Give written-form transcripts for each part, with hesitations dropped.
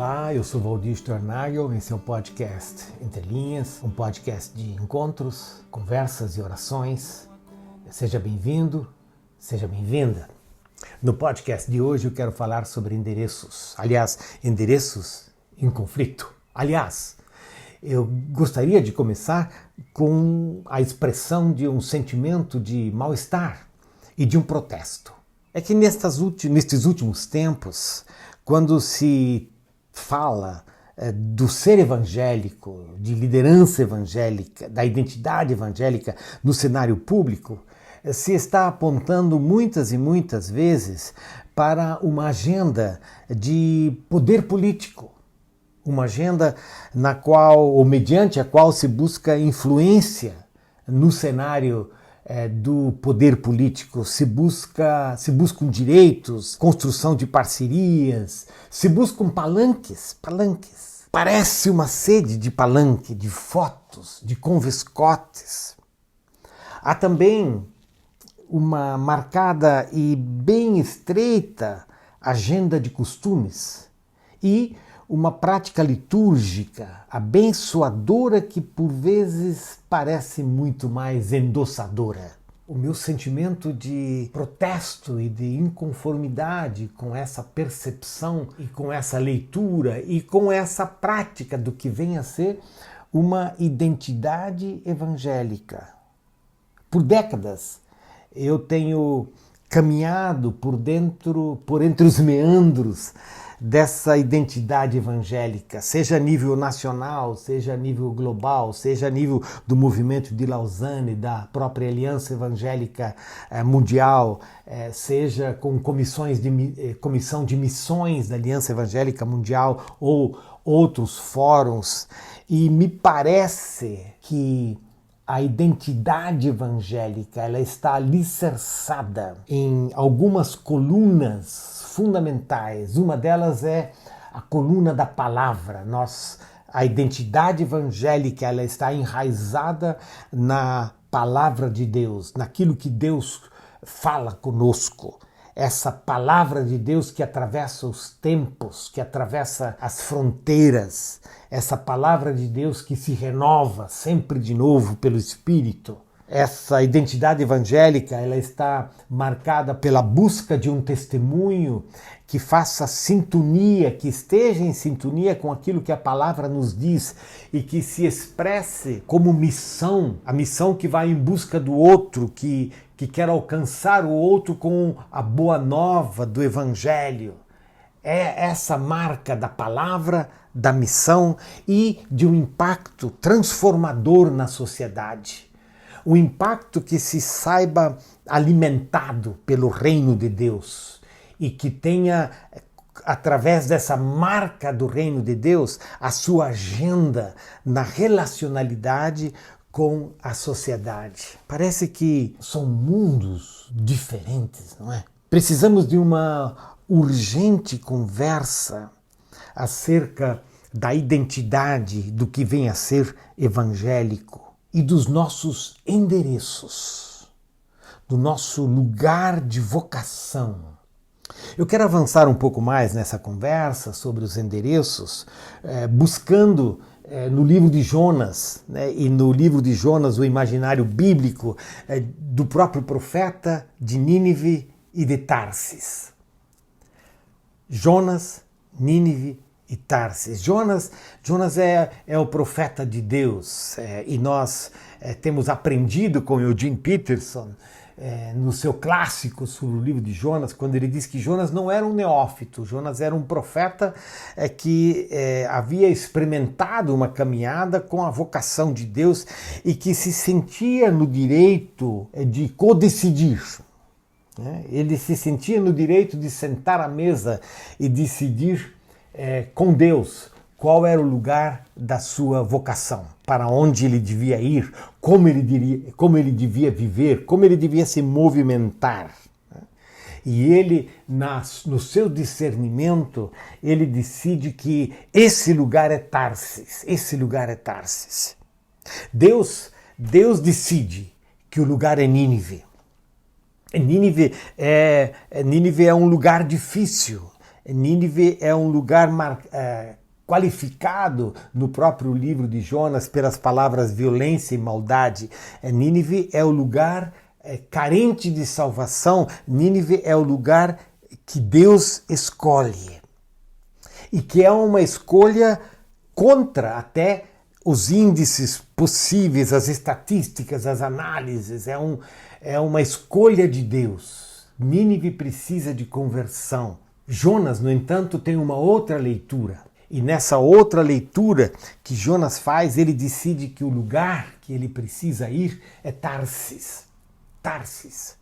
Olá, eu sou Valdir Stornagel, esse é o podcast Entre Linhas, um podcast de encontros, conversas e orações. Seja bem-vindo, seja bem-vinda. No podcast de hoje eu quero falar sobre endereços, endereços em conflito. Eu gostaria de começar com a expressão de um sentimento de mal-estar e de um protesto. É que nestes últimos tempos, quando se fala do ser evangélico, de liderança evangélica, da identidade evangélica no cenário público, se está apontando muitas e muitas vezes para uma agenda de poder político, uma agenda na qual, ou mediante a qual se busca influência no cenário do poder político, se buscam direitos, construção de parcerias, se buscam palanques. Parece uma sede de palanque, de fotos, de conviscotes. Há também uma marcada e bem estreita agenda de costumes e uma prática litúrgica abençoadora que por vezes parece muito mais endossadora. O meu sentimento de protesto e de inconformidade com essa percepção e com essa leitura e com essa prática do que vem a ser uma identidade evangélica. Por décadas eu tenho caminhado por entre os meandros dessa identidade evangélica, seja a nível nacional, seja a nível global, seja a nível do movimento de Lausanne, da própria Aliança Evangélica Mundial, seja com comissão de missões da Aliança Evangélica Mundial ou outros fóruns. E me parece que a identidade evangélica ela está alicerçada em algumas colunas fundamentais. Uma delas é a coluna da palavra. A identidade evangélica ela está enraizada na palavra de Deus, naquilo que Deus fala conosco. Essa palavra de Deus que atravessa os tempos, que atravessa as fronteiras, essa palavra de Deus que se renova sempre de novo pelo Espírito. Essa identidade evangélica ela está marcada pela busca de um testemunho que faça sintonia, que esteja em sintonia com aquilo que a palavra nos diz e que se expresse como missão, a missão que vai em busca do outro, que quer alcançar o outro com a boa nova do Evangelho. É essa marca da palavra, da missão e de um impacto transformador na sociedade. O impacto que se saiba alimentado pelo reino de Deus e que tenha, através dessa marca do reino de Deus, a sua agenda na relacionalidade com a sociedade. Parece que são mundos diferentes, não é? Precisamos de uma urgente conversa acerca da identidade do que vem a ser evangélico e dos nossos endereços, do nosso lugar de vocação. Eu quero avançar um pouco mais nessa conversa sobre os endereços, buscando no livro de Jonas, e no livro de Jonas o imaginário bíblico do próprio profeta de Nínive e de Tarsis. Jonas, Nínive e Tarsis. Jonas é o profeta de Deus e nós temos aprendido com Eugene Peterson no seu clássico sobre o livro de Jonas, quando ele diz que Jonas não era um neófito, Jonas era um profeta que havia experimentado uma caminhada com a vocação de Deus e que se sentia no direito de codecidir. Ele se sentia no direito de sentar à mesa e decidir com Deus qual era o lugar da sua vocação, para onde ele devia ir, como ele devia viver, como ele devia se movimentar. E ele, no seu discernimento, ele decide que esse lugar é Tarsis. Deus decide que o lugar é Nínive. Nínive é um lugar difícil, Nínive é um lugar qualificado no próprio livro de Jonas pelas palavras violência e maldade. Nínive é o lugar carente de salvação. Nínive é o lugar que Deus escolhe. E que é uma escolha contra até os índices possíveis, as estatísticas, as análises. É uma escolha de Deus. Nínive precisa de conversão. Jonas, no entanto, tem uma outra leitura. E nessa outra leitura que Jonas faz, ele decide que o lugar que ele precisa ir é Tarsis. Tarsis.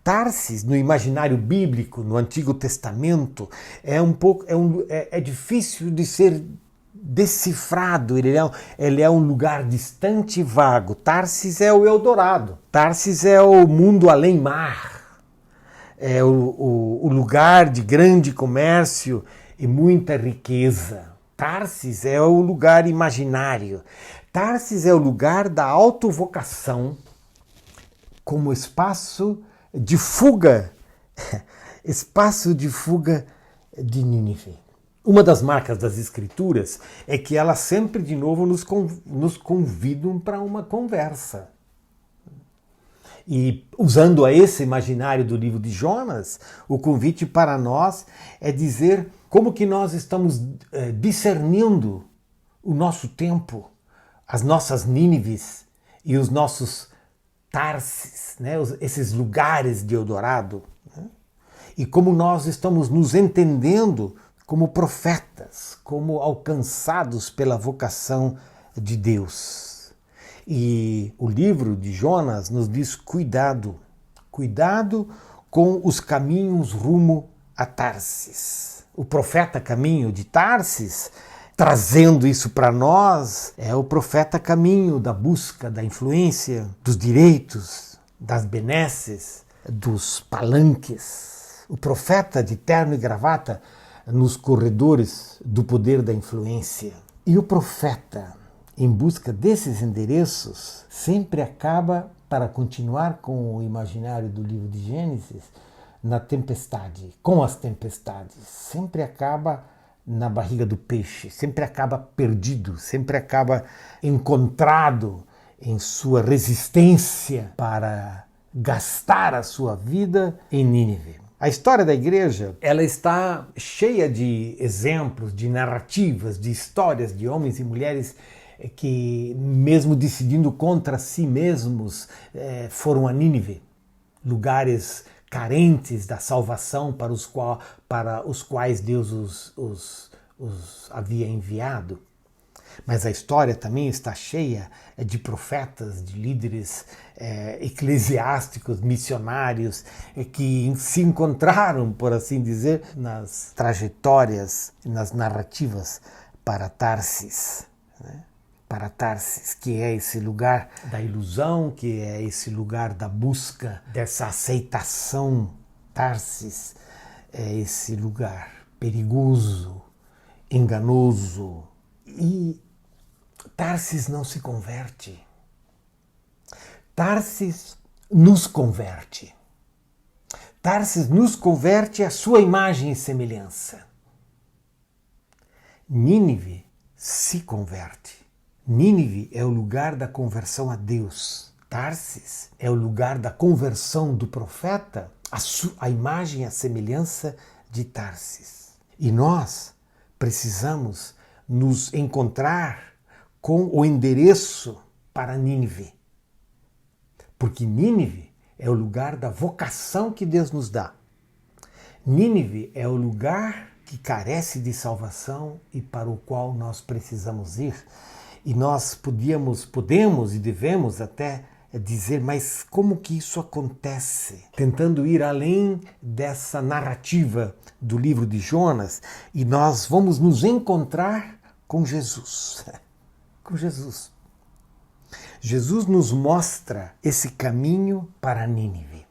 Tarsis, no imaginário bíblico, no Antigo Testamento, é difícil de ser decifrado. Ele é um lugar distante e vago. Tarsis é o Eldorado. Tarsis é o mundo além mar. É o lugar de grande comércio e muita riqueza. Tarsis é o lugar imaginário. Tarsis é o lugar da autovocação como espaço de fuga, de Nínive. Uma das marcas das Escrituras é que elas sempre de novo nos convidam para uma conversa. E usando esse imaginário do livro de Jonas, o convite para nós é dizer como que nós estamos discernindo o nosso tempo, as nossas Nínives e os nossos Tarsis, né? Esses lugares de Eldorado, né? E como nós estamos nos entendendo como profetas, como alcançados pela vocação de Deus. E o livro de Jonas nos diz cuidado com os caminhos rumo a Tarsis. O profeta caminho de Tarsis, trazendo isso para nós, é o profeta caminho da busca, da influência, dos direitos, das benesses, dos palanques. O profeta de terno e gravata nos corredores do poder da influência. E o profeta, em busca desses endereços, sempre acaba, para continuar com o imaginário do livro de Gênesis, na tempestade, com as tempestades. Sempre acaba na barriga do peixe, sempre acaba perdido, sempre acaba encontrado em sua resistência para gastar a sua vida em Nínive. A história da igreja, ela está cheia de exemplos, de narrativas, de histórias de homens e mulheres que, mesmo decidindo contra si mesmos, foram a Nínive, lugares carentes da salvação para os quais Deus os havia enviado. Mas a história também está cheia de profetas, de líderes eclesiásticos, missionários, que se encontraram, por assim dizer, nas trajetórias, nas narrativas para Tarsis, né? Para Tarsis, que é esse lugar da ilusão, que é esse lugar da busca dessa aceitação. Tarsis é esse lugar perigoso, enganoso. E Tarsis não se converte. Tarsis nos converte. Tarsis nos converte à sua imagem e semelhança. Nínive se converte. Nínive é o lugar da conversão a Deus. Tarsis é o lugar da conversão do profeta à imagem e à semelhança de Tarsis. E nós precisamos nos encontrar com o endereço para Nínive. Porque Nínive é o lugar da vocação que Deus nos dá. Nínive é o lugar que carece de salvação e para o qual nós precisamos ir. E nós podemos e devemos até dizer, mas como que isso acontece? Tentando ir além dessa narrativa do livro de Jonas, e nós vamos nos encontrar com Jesus. Com Jesus. Jesus nos mostra esse caminho para Nínive.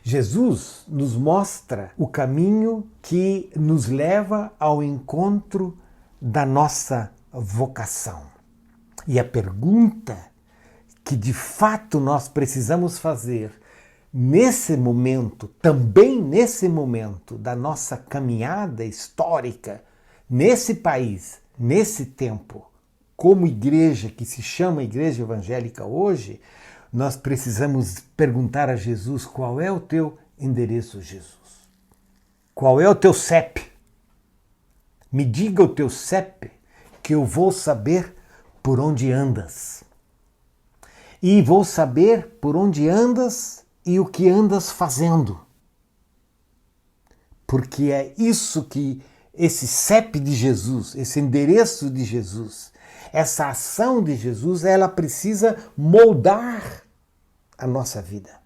Jesus nos mostra o caminho que nos leva ao encontro da nossa vocação. E a pergunta que de fato nós precisamos fazer nesse momento, também nesse momento da nossa caminhada histórica, nesse país, nesse tempo, como igreja que se chama Igreja Evangélica hoje, nós precisamos perguntar a Jesus: qual é o teu endereço, Jesus? Qual é o teu CEP? Me diga o teu CEP, que eu vou saber por onde andas. E vou saber por onde andas e o que andas fazendo. Porque é isso que esse CEP de Jesus, esse endereço de Jesus, essa ação de Jesus, ela precisa moldar a nossa vida.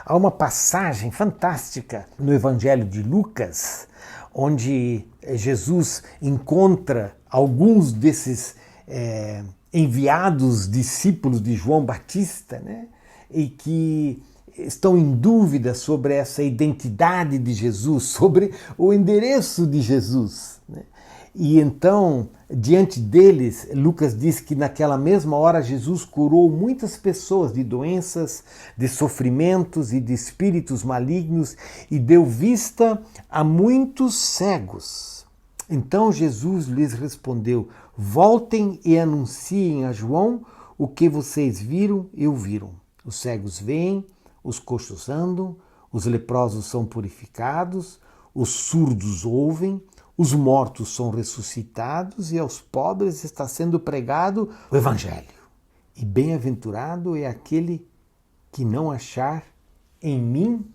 Há uma passagem fantástica no Evangelho de Lucas, onde Jesus encontra alguns desses enviados discípulos de João Batista, né? E que estão em dúvida sobre essa identidade de Jesus, sobre o endereço de Jesus, né? E então, diante deles, Lucas diz que naquela mesma hora Jesus curou muitas pessoas de doenças, de sofrimentos e de espíritos malignos e deu vista a muitos cegos. Então Jesus lhes respondeu: voltem e anunciem a João o que vocês viram e ouviram. Os cegos veem, os coxos andam, os leprosos são purificados, os surdos ouvem, os mortos são ressuscitados e aos pobres está sendo pregado o Evangelho. E bem-aventurado é aquele que não achar em mim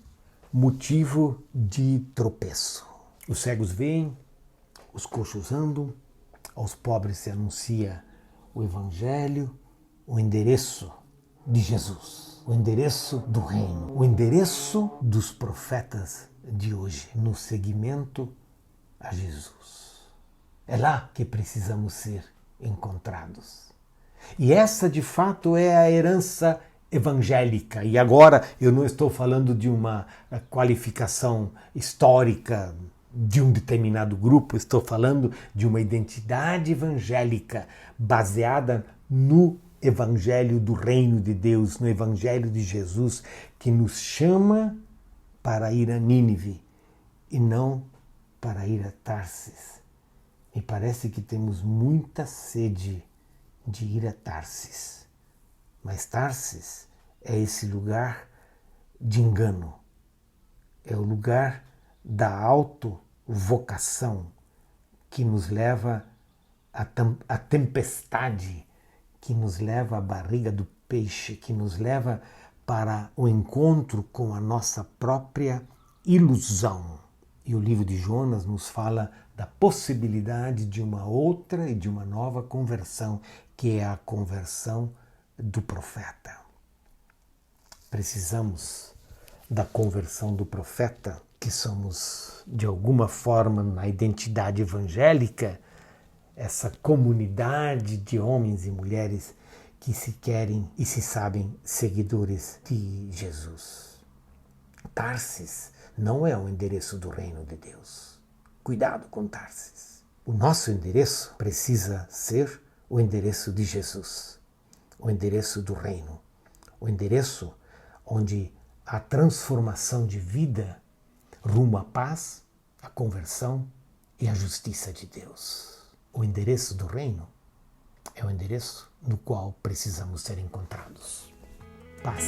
motivo de tropeço. Os cegos veem, os coxos andam, aos pobres se anuncia o Evangelho, o endereço de Jesus, o endereço do reino, o endereço dos profetas de hoje, no seguimento a Jesus. É lá que precisamos ser encontrados. E essa, de fato, é a herança evangélica. E agora eu não estou falando de uma qualificação histórica de um determinado grupo, estou falando de uma identidade evangélica baseada no Evangelho do Reino de Deus, no Evangelho de Jesus, que nos chama para ir a Nínive e não para ir a Tarsis. Me parece que temos muita sede de ir a Tarsis. Mas Tarsis é esse lugar de engano. É o lugar da autovocação que nos leva à tempestade, que nos leva à barriga do peixe, que nos leva para o encontro com a nossa própria ilusão. E o livro de Jonas nos fala da possibilidade de uma outra e de uma nova conversão, que é a conversão do profeta. Precisamos da conversão do profeta, que somos, de alguma forma, na identidade evangélica, essa comunidade de homens e mulheres que se querem e se sabem seguidores de Jesus. Tarsis não é o endereço do reino de Deus. Cuidado com Tarsis. O nosso endereço precisa ser o endereço de Jesus, o endereço do reino, o endereço onde a transformação de vida rumo à paz, à conversão e à justiça de Deus. O endereço do reino é o endereço no qual precisamos ser encontrados. Paz.